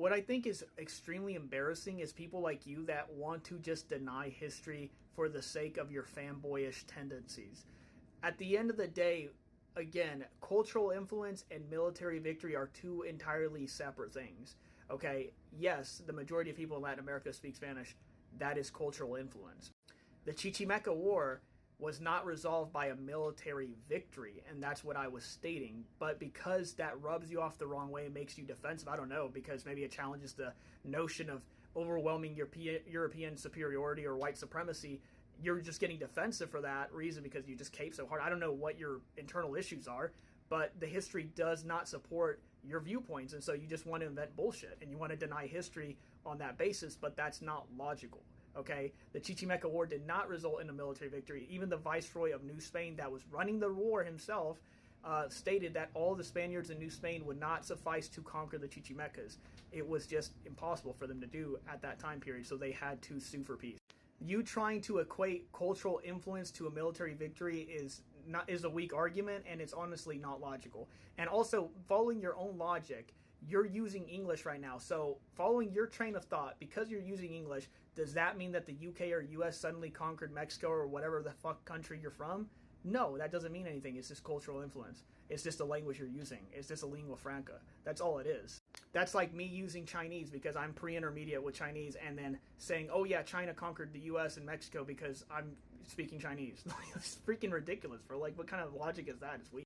What I think is extremely embarrassing is people like you that want to just deny history for the sake of your fanboyish tendencies. At the end of the day, again, cultural influence and military victory are two entirely separate things. Okay, yes, the majority of people in Latin America speak Spanish. That is cultural influence. The Chichimeca War was not resolved by a military victory, and that's what I was stating. But because that rubs you off the wrong way and makes you defensive, I don't know, because maybe it challenges the notion of overwhelming European superiority or white supremacy, you're just getting defensive for that reason because you just cape so hard. I don't know what your internal issues are, but the history does not support your viewpoints, and so you just want to invent bullshit, and you want to deny history on that basis, but that's not logical. Okay, the Chichimeca War did not result in a military victory. Even the viceroy of New Spain that was running the war himself stated that all the Spaniards in New Spain would not suffice to conquer the Chichimecas. It was just impossible for them to do at that time period, so they had to sue for peace. You trying to equate cultural influence to a military victory is a weak argument, and it's honestly not logical. And also, following your own logic, you're using English right now. So following your train of thought, because you're using English, does that mean that the UK or US suddenly conquered Mexico or whatever the fuck country you're from? No, that doesn't mean anything. It's just cultural influence. It's just the language you're using. It's just a lingua franca. That's all it is. That's like me using Chinese because I'm pre-intermediate with Chinese and then saying, oh yeah, China conquered the US and Mexico because I'm speaking Chinese. It's freaking ridiculous, bro. Like, what kind of logic is that? It's weak.